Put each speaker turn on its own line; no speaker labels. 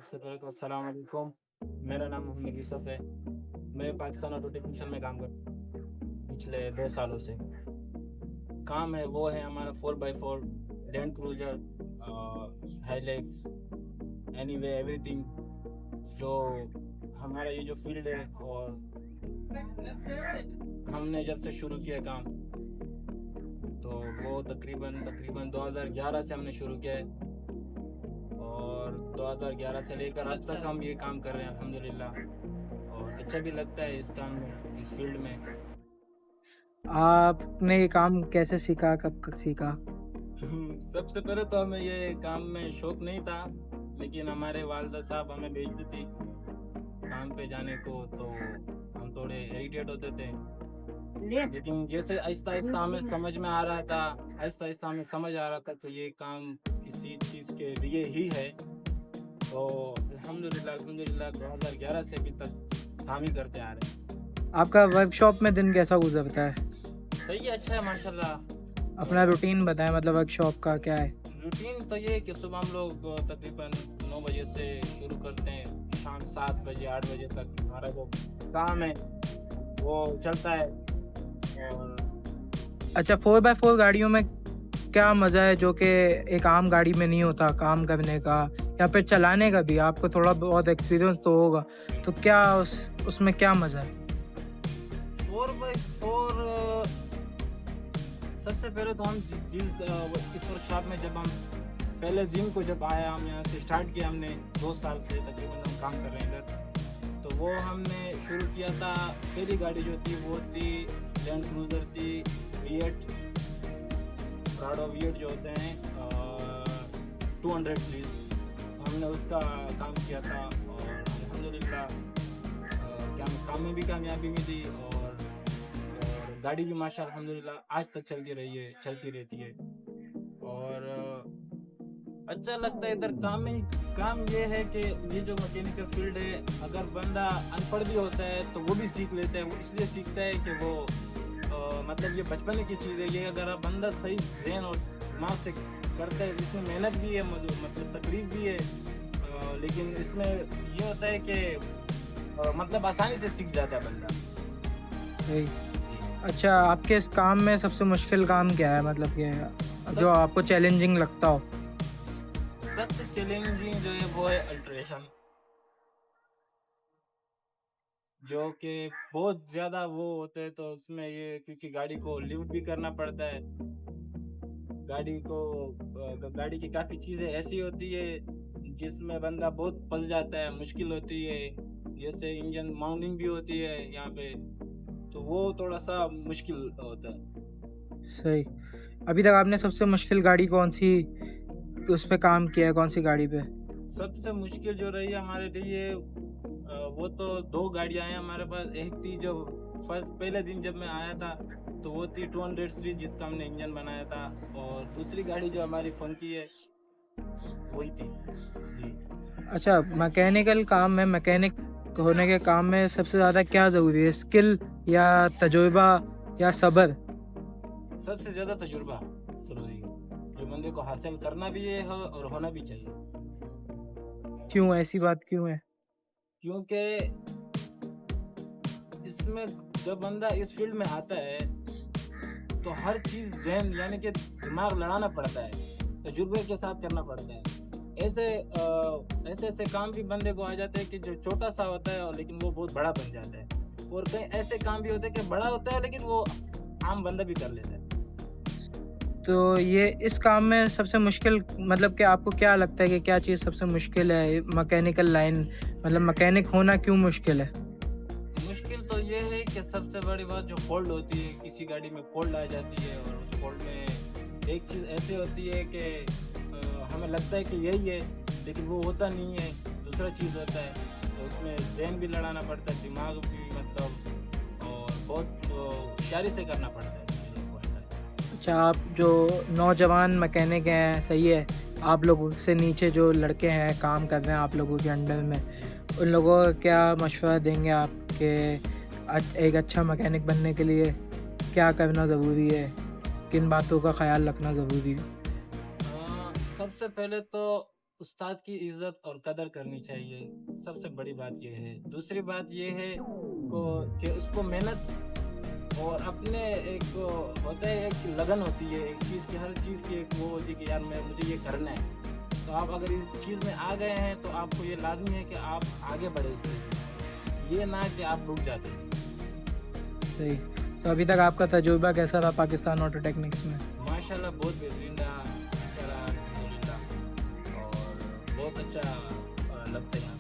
सबसे पहले तो अस्सलाम वालेकुम। मेरा नाम मोहम्मद यूसुफ है। मैं पाकिस्तान ऑटो टेक्नीशियन में काम करता हूँ पिछले 2 सालों से। काम है वो है हमारा 4x4 land cruiser, Hilux, anyway everything. जो हमारा ये जो फ़ील्ड है, और हमने जब से शुरू किया काम, तो वो तकरीबन 2011 से हमने शुरू किया है, और 2011 से लेकर आज तक हम ये काम कर रहे हैं अल्हम्दुलिल्लाह। और अच्छा भी लगता है इस काम में, इस फील्ड में।
आपने ये काम कैसे सीखा, कब सीखा?
सबसे पहले तो हमें ये काम में शौक नहीं था, लेकिन हमारे वालिदा साहब हमें भेजती थी काम पे जाने को, तो हम थोड़े इरिटेट होते थे। लेकिन जैसे आहिस्ता-आहिस्ता हमें समझ में आ रहा था, आहिस्ता-आहिस्ता हमें समझ आ रहा था कि ये काम किसी चीज़ के लिए ही है। तो अल्हम्दुलिल्लाह 2011 से अभी तक काम ही करते आ रहे हैं।
आपका वर्कशॉप में दिन कैसा गुजरता है?
सही है, अच्छा है माशाल्लाह।
अपना रूटीन बताएं, मतलब वर्कशॉप का क्या है?
रूटीन तो ये है कि सुबह हम लोग तकरीबन 9 बजे से शुरू करते हैं, शाम 7 बजे 8 बजे तक हमारा जो काम है वो चलता है। और
अच्छा, 4x4 गाड़ियों में क्या मज़ा है जो कि एक आम गाड़ी में नहीं होता काम करने का या फिर चलाने का भी? आपको थोड़ा बहुत एक्सपीरियंस तो होगा, तो क्या उसमें क्या मज़ा है?
4x4, सबसे पहले तो हम इस वर्कशॉप में जब हम पहले दिन को जब आया, हम यहाँ से स्टार्ट किया, हमने 2 साल से तकरीबन हम काम कर रहे हैं इधर। तो वो हमने शुरू किया था, पहली गाड़ी जो थी वो थी लैंड क्रूज़र थी, V8 प्राडो V8 जो होते हैं, 200 सीरीज। हमने उसका काम किया था, और अल्हम्दुलिल्लाह काम में भी कामयाबी मिली, और गाड़ी भी माशा अल्हम्दुलिल्लाह आज तक चलती रहती है। और अच्छा लगता है इधर काम में। काम ये है कि ये जो मैकेनिकल फील्ड है, अगर बंदा अनपढ़ भी होता है तो वो भी सीख लेता है। वो इसलिए सीखता है कि वो मतलब ये बचपन की चीज़ है। ये अगर आप बंदा सही ज़हन और दिमाग से करता है, इसमें मेहनत भी है, मतलब तकलीफ भी है, लेकिन इसमें ये होता है कि मतलब आसानी से सीख जाता है बंदा।
सही।
जी।
अच्छा, आपके इस काम में सबसे मुश्किल काम क्या है, मतलब कि जो
सब
आपको चैलेंजिंग लगता हो?
सबसे चैलेंजिंग जो है वो है अल्ट्रेशन, जो कि बहुत ज़्यादा वो होते हैं। तो उसमें ये क्योंकि गाड़ी को लिफ्ट भी करना पड़ता है, गाड़ी की काफ़ी चीज़ें ऐसी होती है जिसमें बंदा बहुत फँस जाता है, मुश्किल होती है। जैसे इंजन माउंटिंग भी होती है यहाँ पे, तो वो थोड़ा-सा मुश्किल होता है।
सही। अभी तक आपने सबसे मुश्किल गाड़ी कौन-सी उस पे काम किया है, कौन-सी गाड़ी पे?
सबसे मुश्किल जो रही है हमारे लिए, वो तो 2 गाड़ियाँ हैं हमारे पास। एक थी जो पहले दिन जब मैं आया था, तो वो थी 200 सीरीज़ जिसका हमने इंजन बनाया था, और दूसरी गाड़ी जो हमारी फंकी है, वही थी। जी।
अच्छा, मैकेनिकल काम में, मैकेनिक होने के काम में सबसे ज़्यादा क्या ज़रूरी है? स्किल या तजुर्बा या सब्र?
सबसे ज़्यादा तजुर्बा ज़रूरी है, जो बंदे को हासिल करना भी है और होना भी चाहिए।
क्यों, ऐसी बात क्यों है?
क्योंकि इसमें जब बंदा इस फ़ील्ड में आता है, तो हर चीज़ ज़हन यानी कि दिमाग लड़ाना पड़ता है, तजुर्बे के साथ करना पड़ता है। ऐसे-ऐसे काम भी बंदे को आ जाते हैं कि जो छोटा-सा होता है, और लेकिन वो बहुत बड़ा बन जाता है। और कई ऐसे काम भी होते हैं कि बड़ा होता है, लेकिन वो आम बंदा भी कर लेता है।
तो ये इस काम में सबसे मुश्किल, मतलब कि आपको क्या लगता है कि क्या चीज़ सबसे मुश्किल है मैकेनिकल लाइन, मतलब मैकेनिक होना क्यों मुश्किल है?
मुश्किल तो ये है कि सबसे बड़ी बात जो फ़ॉल्ट होती है, किसी गाड़ी में फ़ॉल्ट आ जाती है, और उस फ़ॉल्ट में एक चीज़ ऐसी होती है कि हमें लगता है कि यही है, लेकिन वो होता नहीं है, दूसरा चीज़ होता है। तो उसमें ज़हन भी लड़ाना पड़ता है, दिमाग भी मतलब, और बहुत होशियारी से करना पड़ता है चीज़ों को हैंडल।
अच्छा, आप जो नौजवान मैकेनिक हैं, सही है, आप लोगों से नीचे जो लड़के हैं काम कर रहे हैं आप लोगों के अंडर में,
जी।
उन लोगों को क्या मशवरा देंगे आप कि एक अच्छा मैकेनिक बनने के लिए क्या करना ज़रूरी है? किन बातों का ख़्याल रखना ज़रूरी है?
सबसे पहले तो उस्ताद की इज्जत और कदर करनी चाहिए, सबसे बड़ी बात ये है। दूसरी बात ये है कि उसको मेहनत और अपने एक होता है, एक लगन होती है एक चीज़ की, हर चीज़ की एक वो होती है कि यार मुझे ये करना है। तो आप अगर इस चीज़ में आ गए हैं तो आपको ये लाजमी है कि आप आगे बढ़े उस चीज़ में, ये ना कि आप रुक जाते हैं।
सही। तो अभी तक आपका तजुर्बा कैसा रहा पाकिस्तान ऑटो टेक्निक्स में?
माशाल्लाह बहुत बेहतरीन रहा, अच्छा रहा अल्हम्दुलिल्लाह, और बहुत अच्छा लगता है यहाँ।